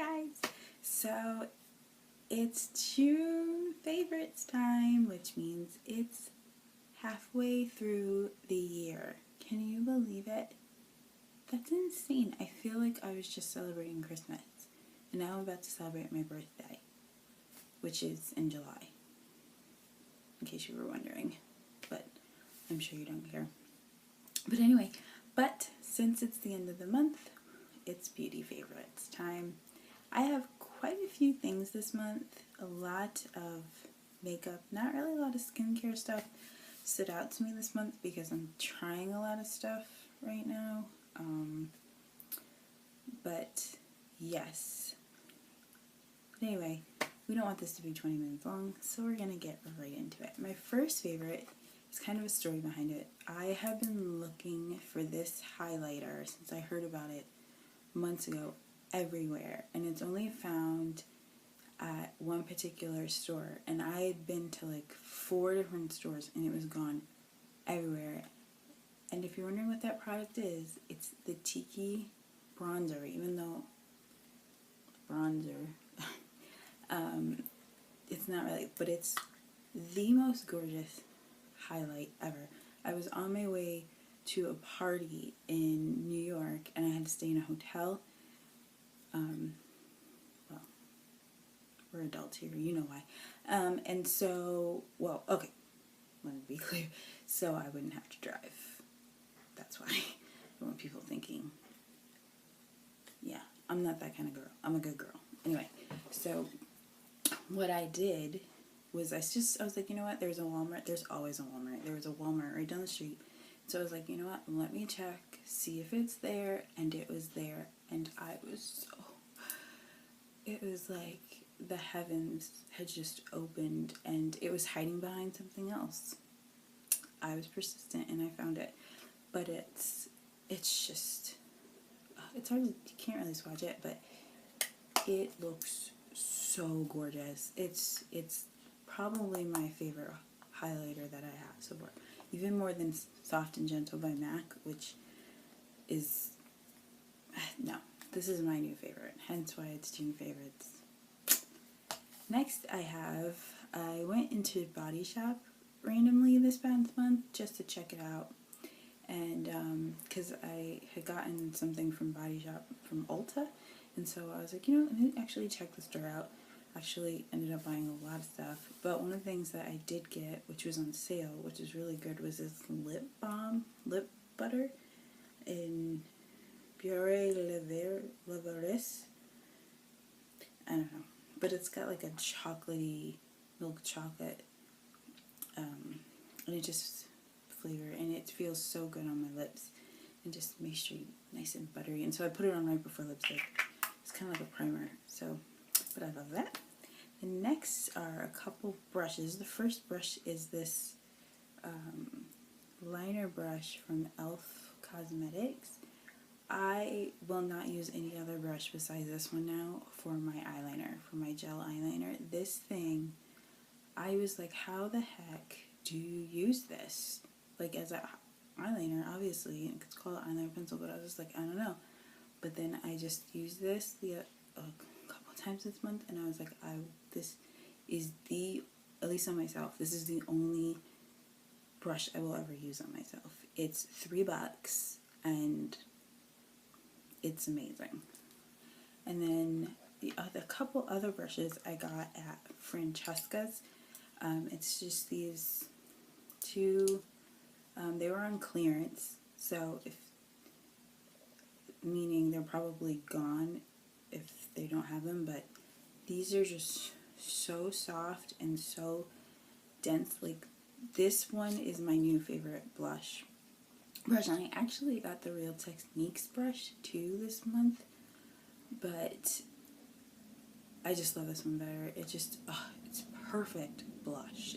guys! So it's June favorites time, which means it's halfway through the year. Can you believe it? That's insane. I feel like I was just celebrating Christmas, and now I'm about to celebrate my birthday, which is in July, in case you were wondering, but I'm sure you don't care. But anyway, since it's the end of the month, it's beauty favorites time. I have quite a few things this month, a lot of makeup, not really a lot of skincare stuff stood out to me this month because I'm trying a lot of stuff right now. But yes. But anyway, we don't want this to be 20 minutes long, so we're gonna get right into it. My first favorite is kind of a story behind it. I have been looking for this highlighter since I heard about it months ago everywhere, and it's only found at one particular store, and I had been to like 4 different stores and it was gone everywhere. And if you're wondering what that product is, it's the Tiki Bronzer, even though bronzer it's not really, but it's the most gorgeous highlight ever. I was on my way to a party in New York and I had to stay in a hotel. Well, we're adults here, you know why. And so, well, okay, let me be clear. So I wouldn't have to drive. That's why. I don't want people thinking, yeah, I'm not that kind of girl. I'm a good girl. Anyway, so what I did was I was like, you know what, there's a Walmart. There's always a Walmart. There was a Walmart right down the street. So I was like, you know what, let me check, see if it's there. And it was there. And it was like the heavens had just opened and it was hiding behind something else. I was persistent and I found it. But it's just, it's hard to, you can't really swatch it, but it looks so gorgeous. It's probably my favorite highlighter that I have so far. Even more than Soft and Gentle by MAC, which is, no, this is my new favorite, hence why it's June favorites. Next I went into Body Shop randomly this past month just to check it out. And because I had gotten something from Body Shop from Ulta, and so I was like, you know, let me actually check the store out. Actually ended up buying a lot of stuff, but one of the things that I did get, which was on sale, which is really good, was this lip butter in Buerre A Levres. I don't know, but it's got like a chocolatey milk chocolate, and it just flavor, and it feels so good on my lips and just makes sure nice and buttery. And so I put it on right before lipstick. It's kind of like a primer, so, but I love that. The next are a couple brushes. The first brush is this liner brush from e.l.f. Cosmetics. I will not use any other brush besides this one now for my eyeliner, for my gel eyeliner. This thing, I was like, how the heck do you use this? Like, as an eyeliner, obviously, it's called an eyeliner pencil, but I was just like, I don't know. But then I just used this a couple times this month, and I was like, this is at least on myself, this is the only brush I will ever use on myself. It's $3, and it's amazing. And then the couple other brushes I got at Francesca's. It's just these two. They were on clearance, so meaning they're probably gone if they don't have them, but these are just so soft and so dense. Like, this one is my new favorite brush. And I actually got the Real Techniques brush too this month, but I just love this one better. It just, it's perfect blush.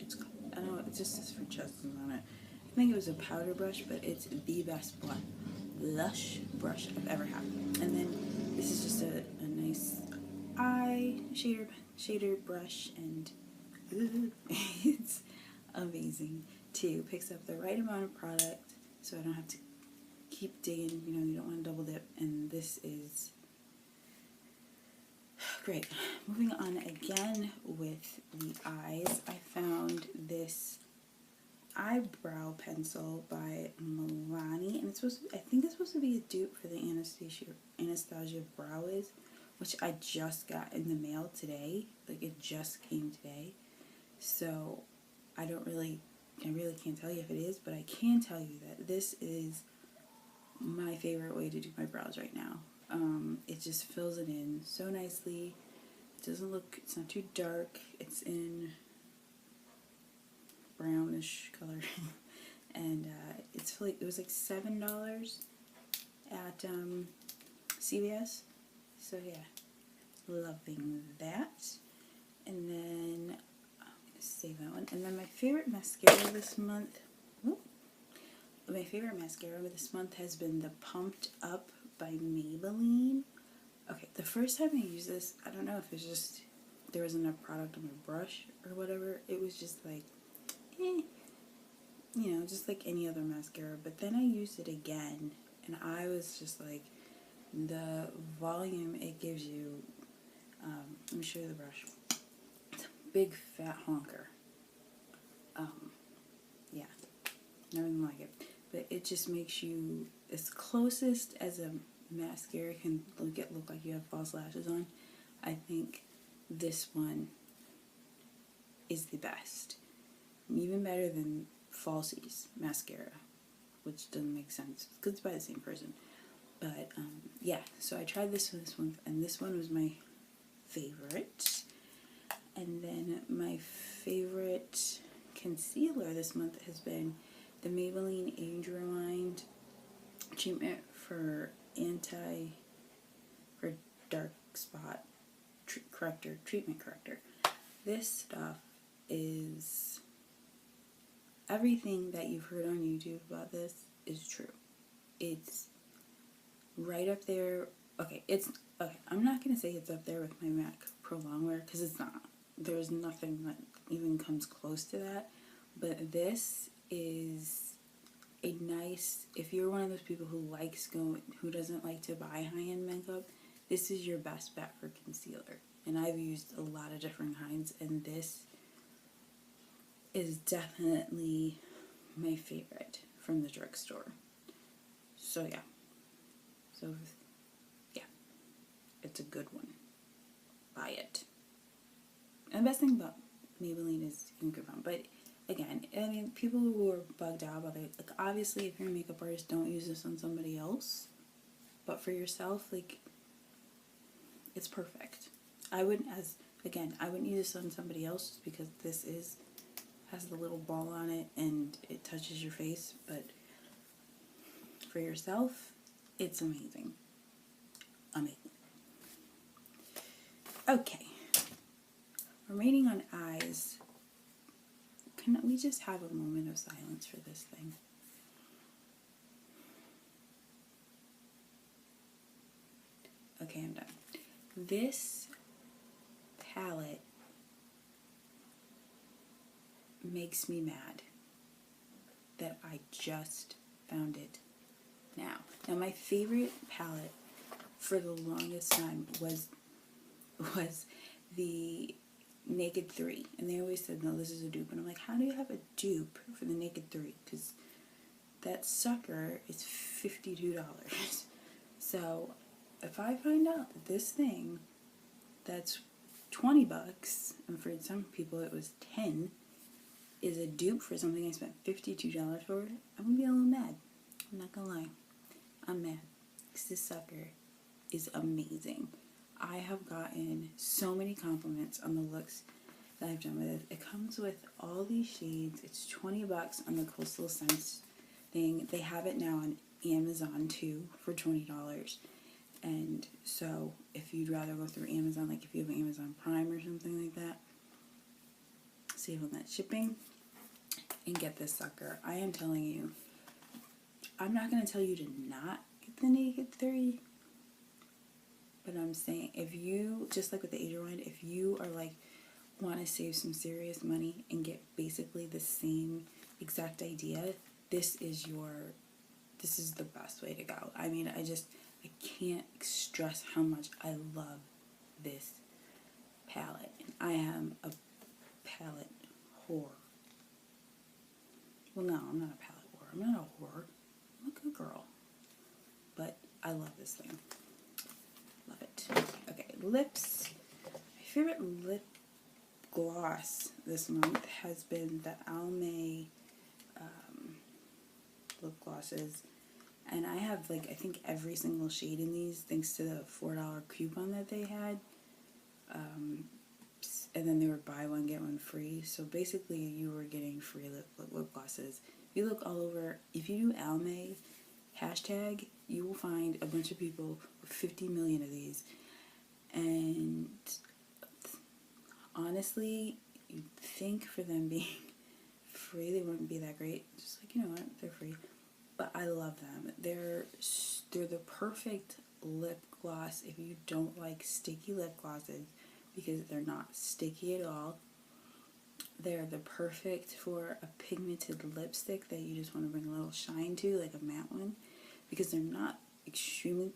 I don't know, it just says Francesca's on it. I think it was a powder brush, but it's the best blush brush I've ever had. And then this is just a nice eye shader brush, and it's amazing too. Picks up the right amount of product, so I don't have to keep digging. You know, you don't want to double dip. And this is Great. Moving on again with the eyes. I found this eyebrow pencil by Milani, and I think it's supposed to be a dupe for the Anastasia Brow Wiz, which I just got in the mail today. Like, it just came today. So I really can't tell you if it is, but I can tell you that this is my favorite way to do my brows right now. It just fills it in so nicely. It's not too dark. It's in brownish color. And it was like $7 at CVS. So yeah, loving that. And then I'm gonna save that one. And then my favorite mascara this month. My favorite mascara this month has been the Pumped Up by Maybelline. Okay, the first time I used this, I don't know if it's just there wasn't enough product on my brush or whatever. It was just like, just like any other mascara. But then I used it again, and I was just like, the volume it gives you. Let me show you the brush. It's a big fat honker. Yeah, nothing like it. But it just makes you as closest as a mascara can look like you have false lashes on. I think this one is the best. Even better than Falsies mascara, which doesn't make sense because it's by the same person. But yeah, so I tried this one, and this one was my favorite. And then my favorite concealer this month has been the Maybelline Age Rewind treatment for dark spot treatment corrector. This stuff is everything that you've heard on YouTube about this is true. It's right up there. Okay, I'm not gonna say it's up there with my MAC Pro Longwear because it's not. There's nothing that even comes close to that. But this is a nice, if you're one of those people who doesn't like to buy high-end makeup, this is your best bet for concealer. And I've used a lot of different kinds, and this is definitely my favorite from the drugstore. So yeah. It's a good one. Buy it. And the best thing about Maybelline is you can coupon. But again, I mean, people who are bugged out about it, like, obviously if you're a makeup artist, don't use this on somebody else. But for yourself, like, it's perfect. I wouldn't use this on somebody else just because this has the little ball on it and it touches your face. But for yourself, it's amazing. Amazing. Okay. Remaining on eyes. Can we just have a moment of silence for this thing? Okay, I'm done. This palette makes me mad that I just found it now. Now, my favorite palette for the longest time was the Naked 3. And they always said, no, this is a dupe. And I'm like, how do you have a dupe for the Naked 3? Because that sucker is $52. So if I find out that this thing that's $20, and for some people it was $10, is a dupe for something I spent $52 for, I'm gonna be a little mad. I'm not gonna lie. I'm mad. Because this sucker is amazing. I have gotten so many compliments on the looks that I've done with it. It comes with all these shades. It's $20 on the Coastal Scents thing. They have it now on Amazon too for $20. And so if you'd rather go through Amazon, like if you have Amazon Prime or something like that, save on that shipping and get this sucker. I am telling you, I'm not going to tell you to not get the Naked 3, but I'm saying if you, just like with the Age Rewind, if you are like, want to save some serious money and get basically the same exact idea, this is the best way to go. I mean, I can't stress how much I love this palette. And I am a palette whore. Well, no, I'm not a palette whore. I'm not a whore. I'm a good girl. But I love this thing. Love it. Okay, lips. My favorite lip gloss this month has been the Almay lip glosses. And I have, like, I think every single shade in these, thanks to the $4 coupon that they had. And then they were buy one, get one free. So basically, you were getting free lip glosses. If you look all over, if you do Almay hashtag, you will find a bunch of people with 50 million of these. And honestly, you'd think for them being free, they wouldn't be that great. Just like, you know what, they're free. But I love them. They're the perfect lip gloss if you don't like sticky lip glosses, because they're not sticky at all. They're the perfect for a pigmented lipstick that you just want to bring a little shine to, like a matte one, because they're not extremely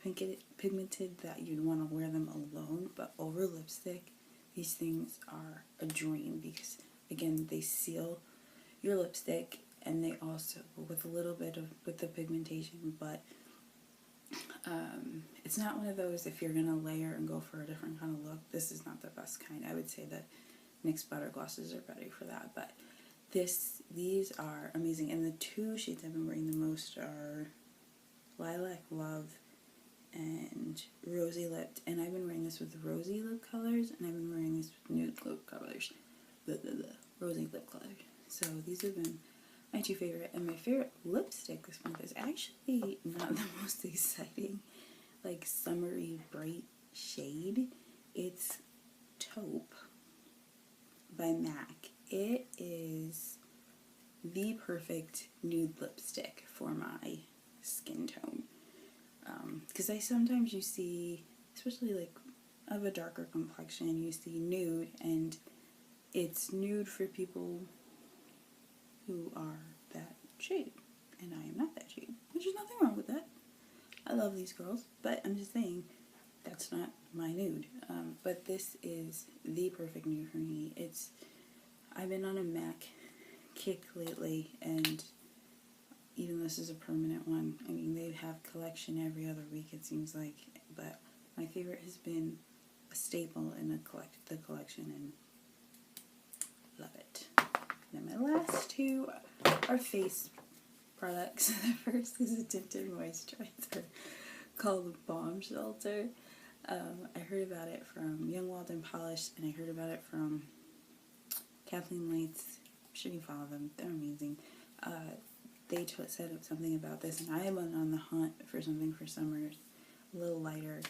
pigmented that you'd want to wear them alone, but over lipstick, these things are a dream because, again, they seal your lipstick, and they also, with a little bit of, with the pigmentation, but it's not one of those, if you're going to layer and go for a different kind of look, this is not the best kind. I would say that NYX Butter Glosses are better for that, but these are amazing. And the two shades I've been wearing the most are Lilac Love and Rosy Lipped. And I've been wearing this with rosy lip colors, and I've been wearing this with nude lip colors. Rosy lip colors. So these have been my two favorite. And my favorite lipstick this month is actually not the most exciting, like summery bright shade. It's Taupe by MAC. It is the perfect nude lipstick for my skin tone. Because sometimes you see, especially like of a darker complexion, you see nude, and it's nude for people who are that shade. And I am not that shade, which is nothing wrong with that. I love these girls, but I'm just saying that's not my nude. But this is the perfect nude for me. I've been on a MAC kick lately, and even this is a permanent one. I mean, they have collection every other week, it seems like, but my favorite has been a staple in the collection, and love it. And then my last two are face products. The first is a tinted moisturizer called Balm Shelter. I heard about it from Young Wild and Polished, and I heard about it from Kathleen Lights. I'm sure you follow them. They're amazing. They said something about this, and I am on the hunt for something for summer, a little lighter.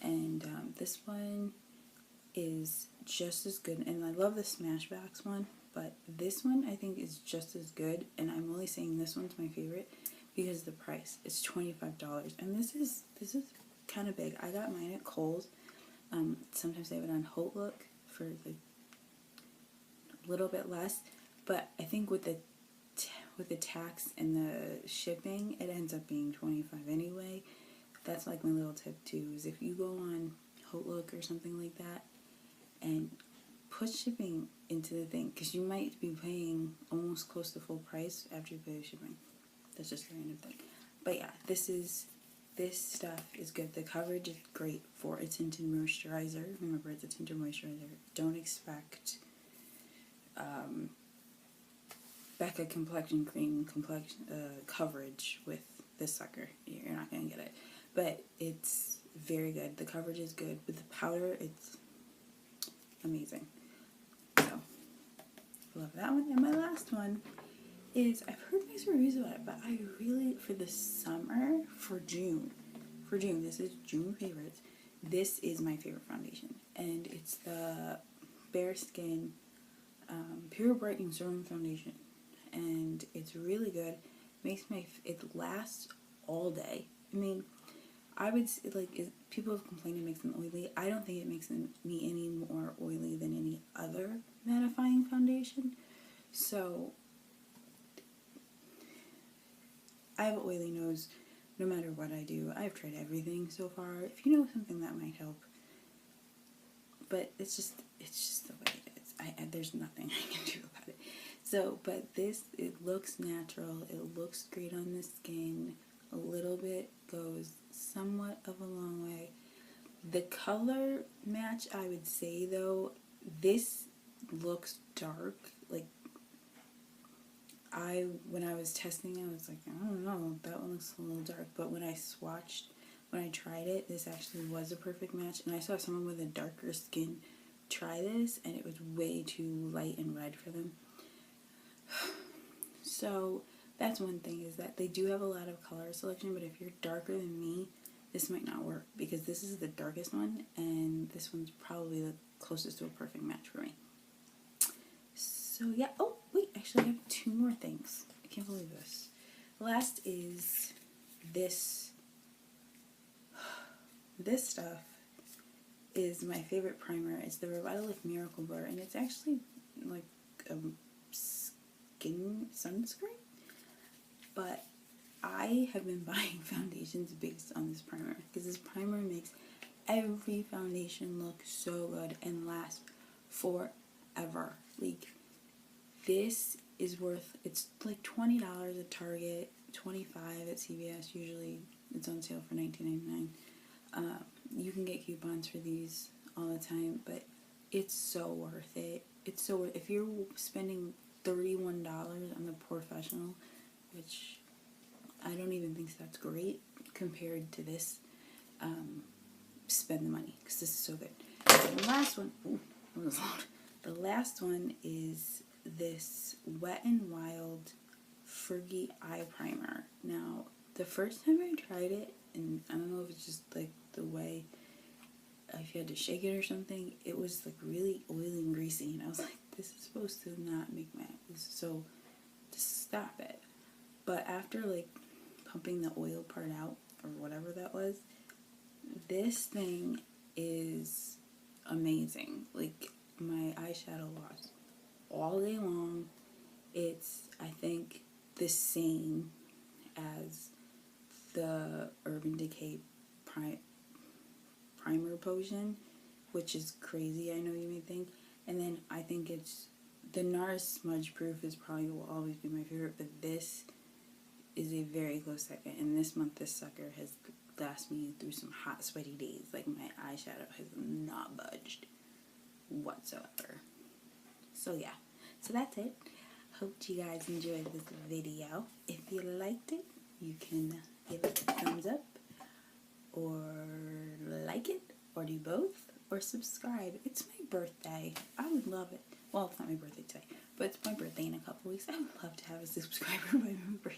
And this one is just as good. And I love the Smashbox one, but this one I think is just as good. And I'm only saying this one's my favorite because the price is $25, and this is kind of big. I got mine at Kohl's. Sometimes they have it on Haute Look for like a little bit less, but I think with the tax and the shipping, it ends up being $25 anyway. That's like my little tip too, is if you go on Haute Look or something like that and put shipping into the thing, because you might be paying almost close to full price after you pay the shipping. That's just a random thing. But yeah, this stuff is good. The coverage is great for a tinted moisturizer. Remember, it's a tinted moisturizer. Don't expect Becca complexion cream coverage with this sucker. You're not going to get it. But it's very good. The coverage is good. With the powder, it's amazing. So, love that one. And my last one is, I've heard mixed reviews about it, but I really, for the summer, for June, this is June favorites, this is my favorite foundation. And it's the Bareskin Pure Brightening Serum Foundation. And it's really good. It lasts all day. I mean, I would say, like, people have complained it makes them oily. I don't think it makes me any more oily than any other mattifying foundation. So, I have an oily nose no matter what I do. I've tried everything so far. If you know something that might help. But it's just, it's just the way it is. There's nothing I can do about it. So, but this, it looks natural. It looks great on the skin. A little bit goes somewhat of a long way. The color match, I would say though, this looks dark. Like, when I was testing it, I was like, I don't know, that one looks a little dark. But when I tried it, this actually was a perfect match. And I saw someone with a darker skin try this, and it was way too light and red for them. So that's one thing, is that they do have a lot of color selection, but if you're darker than me, this might not work, because this is the darkest one, and this one's probably the closest to a perfect match for me. So yeah, oh wait, actually I have 2 more things. I can't believe this. Last is this. This stuff is my favorite primer. It's the Revlon Miracle Blur, and it's actually like a skin sunscreen. But I have been buying foundations based on this primer, because this primer makes every foundation look so good and last forever. Like, this is worth, it's like $20 at Target, $25 at CVS. Usually it's on sale for $19.99. You can get coupons for these all the time, but it's so worth it. It's so worth it. If you're spending $31 on the Professional, which I don't even think that's great compared to this, spend the money, because this is so good. And the last one, that was loud. The last one is this Wet n Wild Fergie Eye Primer. Now, the first time I tried it, and I don't know if it's just like the way, if you had to shake it or something, it was like really oily and greasy, and I was like, this is supposed to not make matte, so just stop it. But after like pumping the oil part out, or whatever that was, this thing is amazing. Like, my eyeshadow loss all day long. It's, I think, the same as the Urban Decay primer potion, which is crazy, I know you may think. And then I think it's the NARS Smudge Proof is probably will always be my favorite, but this is a very close second. And this month, this sucker has lasted me through some hot, sweaty days. Like, my eyeshadow has not budged whatsoever. So yeah, so that's it. Hope you guys enjoyed this video. If you liked it, you can give it a thumbs up, or like it, or do both, or subscribe. It's my birthday. I would love it. Well, it's not my birthday today, but it's my birthday in a couple weeks. I would love to have a subscriber by my birthday.